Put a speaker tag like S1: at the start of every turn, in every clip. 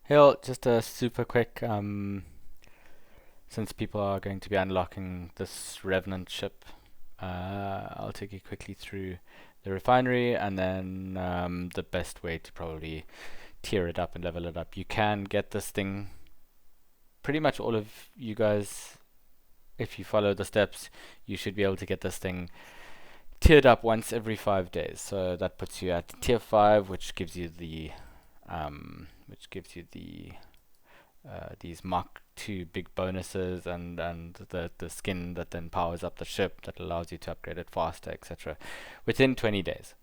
S1: Hey, just a super quick, since people are going to be unlocking this Revenant ship, I'll take you quickly through the refinery and then the best way to probably tier it up and level it up. You can get this thing, pretty much all of you guys, if you follow the steps, you should be able to get this thing tiered up once every 5 days. So that puts you at tier 5, which gives you these Mach 2 big bonuses and the skin that then powers up the ship that allows you to upgrade it faster, etc. within 20 days.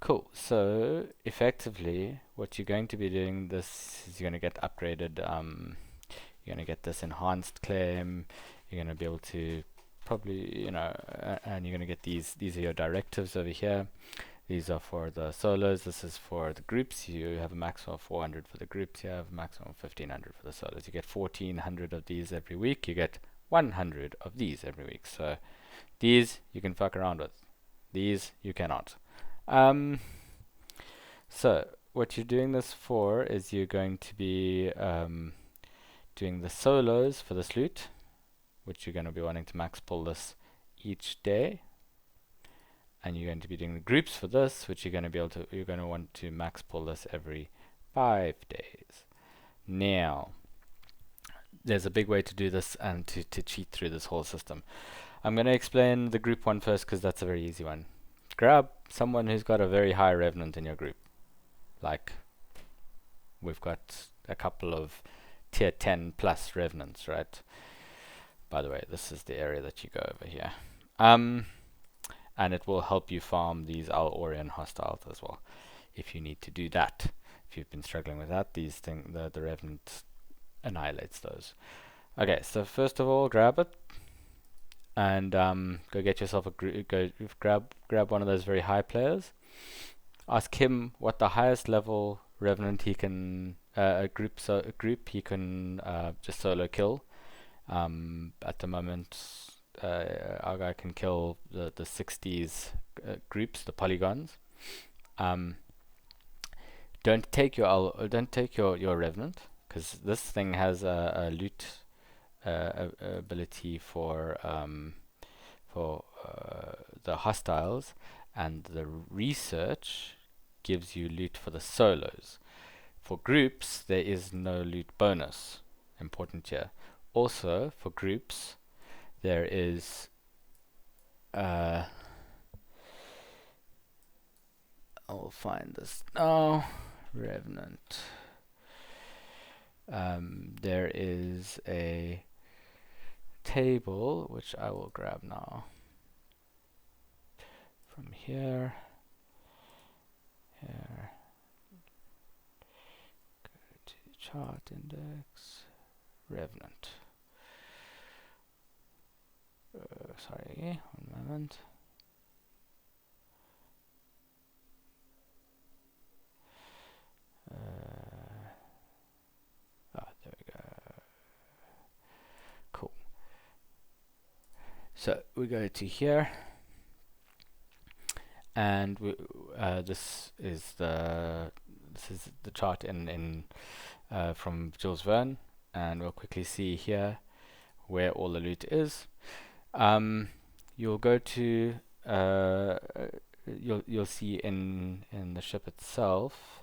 S1: Cool. So effectively, what you're going to be doing this is you're going to get upgraded. You're going to get this enhanced claim. You're going to be able to probably, and you're going to get these. These are your directives over here. These are for the solos. This is for the groups. You have a maximum of 400 for the groups. You have a maximum of 1500 for the solos. You get 1400 of these every week. You get 100 of these every week. So these you can fuck around with. These you cannot. Um, so what you're doing this for is you're going to be doing the solos for this loot, which you're going to be wanting to max pull this each day. And you're going to be doing the groups for this, which you're going to want to max pull this every 5 days. Now, there's a big way to do this and to cheat through this whole system. I'm going to explain the group one first because that's a very easy one. Grab someone who's got a very high revenant in your group. Like, we've got a couple of tier 10 plus revenants, right? By the way, this is the area that you go over here. And it will help you farm these Al-Orian hostiles as well, if you need to do that. If you've been struggling with that, the Revenant annihilates those. Okay, so first of all, grab it and go get yourself a group. Go grab one of those very high players. Ask him what the highest level Revenant he can a group he can just solo kill. At the moment, our guy can kill the 60s groups, the polygons. Um, don't take your revenant because this thing has a loot ability for the hostiles, and the research gives you loot for the solos. For groups, there is no loot bonus. Important here. Also, for groups, there is I'll find this now. Revenant. There is a table which I will grab now. From here, go to chart index, Revenant. Sorry, one moment. There we go. Cool. So we go to here, and this is the chart in from Jules Verne, and we'll quickly see here where all the loot is. You'll go to you'll see in the ship itself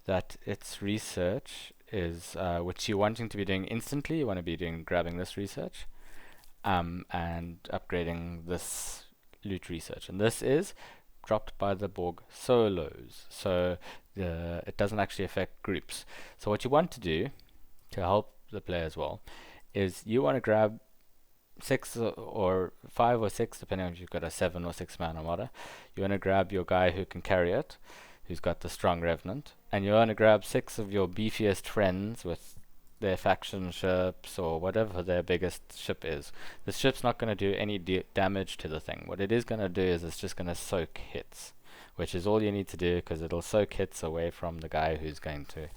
S1: that its research is which you're wanting to be doing instantly. You want to be grabbing this research and upgrading this loot research, and this is dropped by the Borg solos, so it doesn't actually affect groups. So what you want to do to help the player as well is you want to grab 6 or 5 or 6, depending on if you've got a 7 or 6 man armada. You want to grab your guy who can carry it, who's got the strong revenant, and you want to grab 6 of your beefiest friends with their faction ships or whatever their biggest ship is. This ship's not going to do any damage to the thing. What it is going to do is it's just going to soak hits, which is all you need to do because it'll soak hits away from the guy who's going to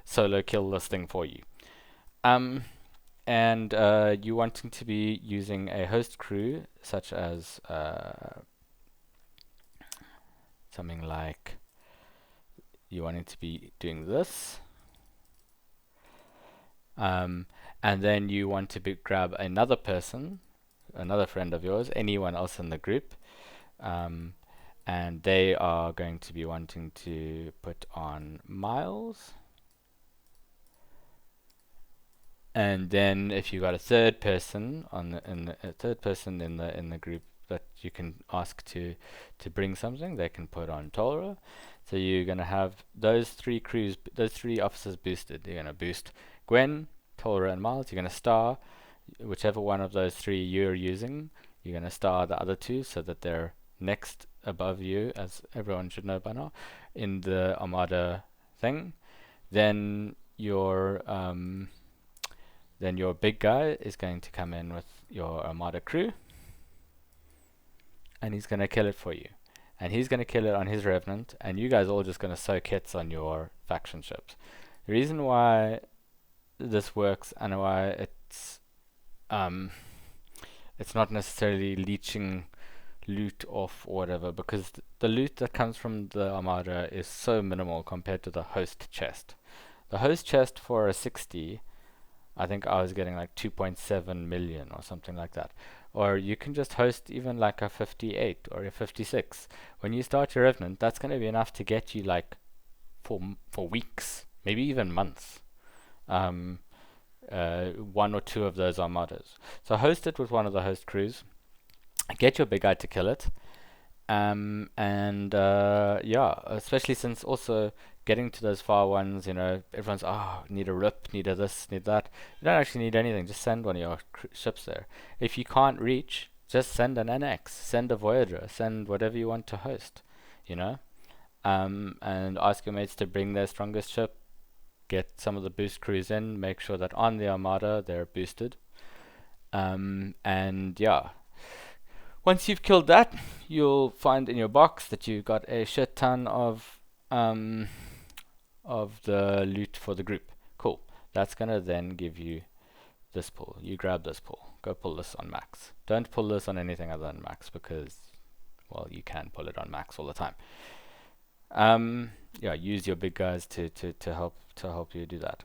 S1: solo kill this thing for you. And you wanting to be using a host crew such as something like you wanting to be doing this Um, and then you want to grab another person, another friend of yours, anyone else in the group, um, and they are going to be wanting to put on miles. And then if you got a third person a third person in the group that you can ask to bring something, they can put on Torah. So you're gonna have those three crews, those three officers boosted. You're gonna boost Gwen, Torah, and Miles. You're gonna star whichever one of those three you're using. You're gonna star the other two so that they're next above you, as everyone should know by now, in the Armada thing. Then your big guy is going to come in with your Armada crew, and he's going to kill it for you. And he's going to kill it on his Revenant, and you guys all just going to soak hits on your faction ships. The reason why this works and why um, it's not necessarily leeching loot off or whatever, because the loot that comes from the Armada is so minimal compared to the host chest. The host chest for a 60, I think I was getting like 2.7 million or something like that. Or you can just host even like a 58 or a 56. When you start your Revenant, that's going to be enough to get you like for weeks, maybe even months. One or two of those armadas. So host it with one of the host crews. Get your big guy to kill it. Yeah, especially since also getting to those far ones, everyone's, need a rip, need a this, need that. You don't actually need anything, just send one of your ships there. If you can't reach, just send an NX, send a Voyager, send whatever you want to host, you know? And ask your mates to bring their strongest ship, get some of the boost crews in, make sure that on the Armada they're boosted. And yeah. Once you've killed that, you'll find in your box that you've got a shit ton of the loot for the group. Cool. That's gonna then give you this pull. You grab this pull. Go pull this on max. Don't pull this on anything other than max because, well, you can pull it on max all the time. Yeah, use your big guys to help you do that.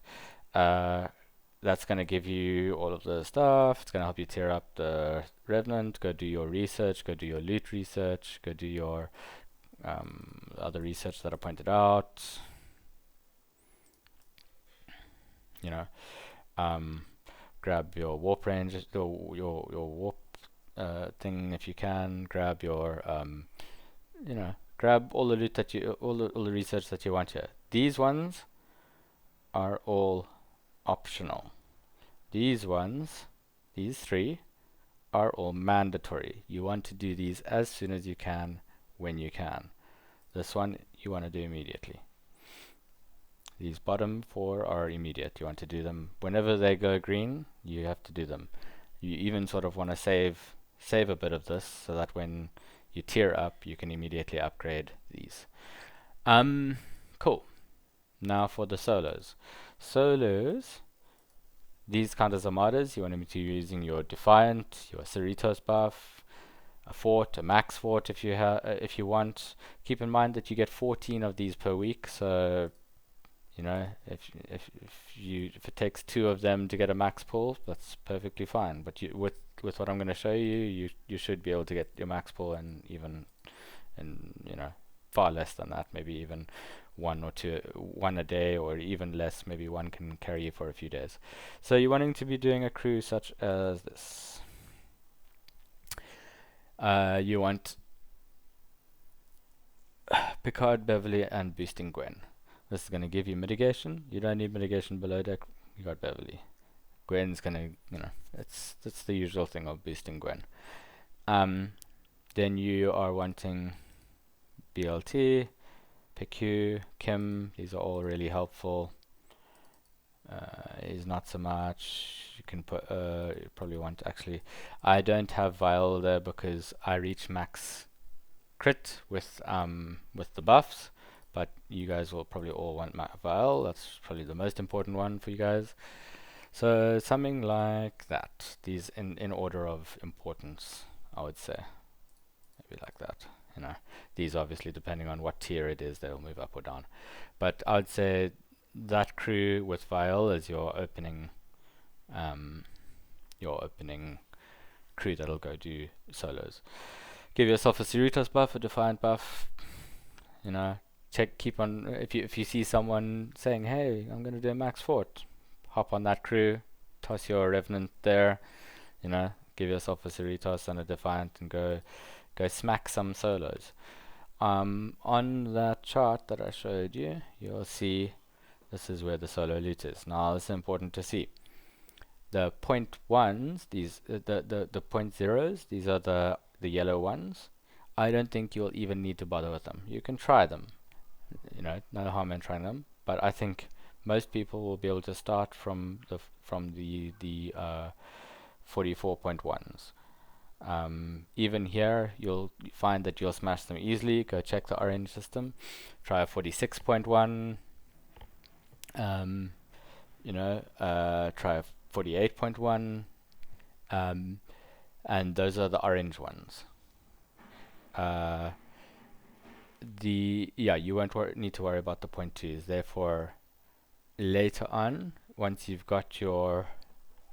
S1: That's going to give you all of the stuff. It's going to help you tear up the Revenant. Go do your research. Go do your loot research. Go do your other research that I pointed out. Grab your warp range, your warp thing if you can. Grab your grab all the loot that all the research that you want here. These ones are all optional. These ones, these three, are all mandatory. You want to do these as soon as you can, when you can. This one you want to do immediately. These bottom four are immediate. You want to do them whenever they go green. You have to do them. You even sort of want to save a bit of this so that when you tier up, you can immediately upgrade these. Cool. Now for the solos. These kind of armadas, you want to be using your Defiant, your Cerritos buff, a fort, a max fort if you want. Keep in mind that you get 14 of these per week, so if it takes 2 of them to get a max pull, that's perfectly fine. But with what I'm going to show you, you should be able to get your max pull and even far less than that, maybe even one a day, or even less, maybe one can carry you for a few days. So you're wanting to be doing a crew such as this. You want Picard, Beverly, and boosting Gwen. This is going to give you mitigation. You don't need mitigation below deck. You got Beverly. Gwen's going to, it's the usual thing of boosting Gwen. Then you are wanting BLT, PQ, Kim. These are all really helpful. Is not so much. You can put. You probably want actually. I don't have Vial there because I reach max crit with the buffs. But you guys will probably all want Vial. That's probably the most important one for you guys. So something like that. These in order of importance, I would say. Maybe like that. These obviously depending on what tier it is, they'll move up or down. But I would say that crew with Vial is your opening your opening crew that'll go do solos. Give yourself a Cerritos buff, a Defiant buff. You know, keep on. If you see someone saying, "Hey, I'm gonna do a max fort," hop on that crew, toss your Revenant there. You know, give yourself a Cerritos and a Defiant and go smack some solos. On that chart that I showed you, you'll see this is where the solo loot is. Now, this is important to see. The point ones, the point zeros, these are the yellow ones. I don't think you'll even need to bother with them. You can try them, no harm in trying them. But I think most people will be able to start from the 44.1s. Even here, you'll find that you'll smash them easily. Go check the orange system. Try a 46.1. Try a 48.1. And those are the orange ones. You won't need to worry about the point 2s. Therefore, later on, once you've got your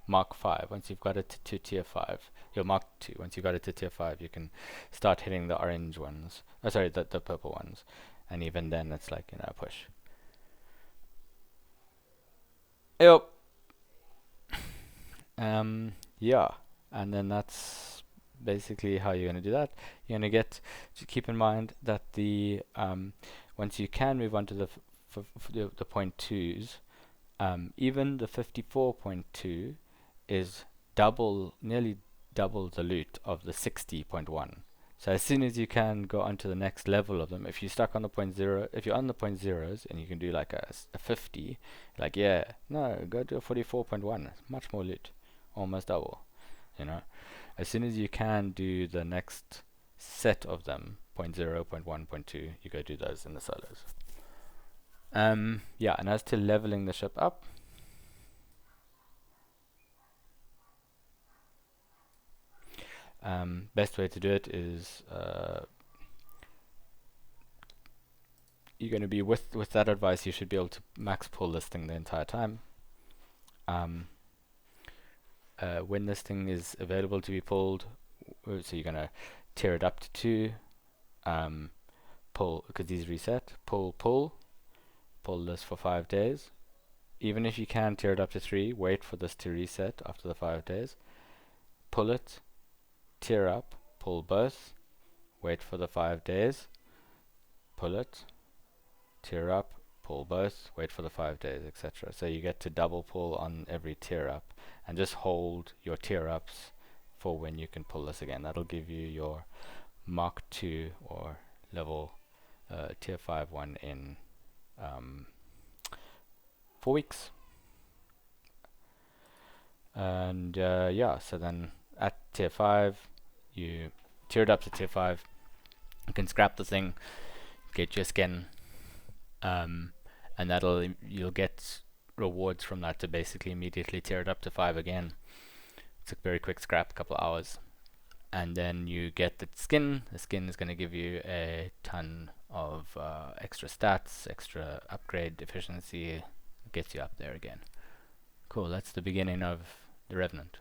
S1: Mark 5, once you've got it to tier 5, your Mark 2, once you've got it to tier 5, you can start hitting the orange ones. The purple ones. And even then, it's like, push. Yep. Yeah. And then that's basically how you're going to do that. You're going to keep in mind that once you can move on to the point 2s, even the 54.2 is nearly double the loot of the 60.1. So as soon as you can go on to the next level of them, if you're stuck on the point 0, if you're on the point zeros and you can do like a 50, go to a 44.1, much more loot, almost double, As soon as you can do the next set of them, point 0, point 1, point 2, you go do those in the solos. And as to leveling the ship up, best way to do it is you're going to be with that advice. You should be able to max pull this thing the entire time. When this thing is available to be pulled, so you're going to tear it up to 2, pull, because these reset, pull this for 5 days. Even if you can tear it up to 3, wait for this to reset after the 5 days, pull it, tear up, pull both, wait for the 5 days, pull it, tear up, pull both, wait for the 5 days, etc. So you get to double pull on every tear up, and just hold your tear ups for when you can pull this again. That'll give you your Mark 2 or level tier 5 one in 4 weeks. And so then at tier 5, you tear it up to tier 5, you can scrap the thing, get your skin, and you'll get rewards from that to basically immediately tear it up to 5 again. It's a very quick scrap, couple hours. And then you get the skin. The skin is going to give you a ton of extra stats, extra upgrade efficiency, gets you up there again. Cool, that's the beginning of the Revenant.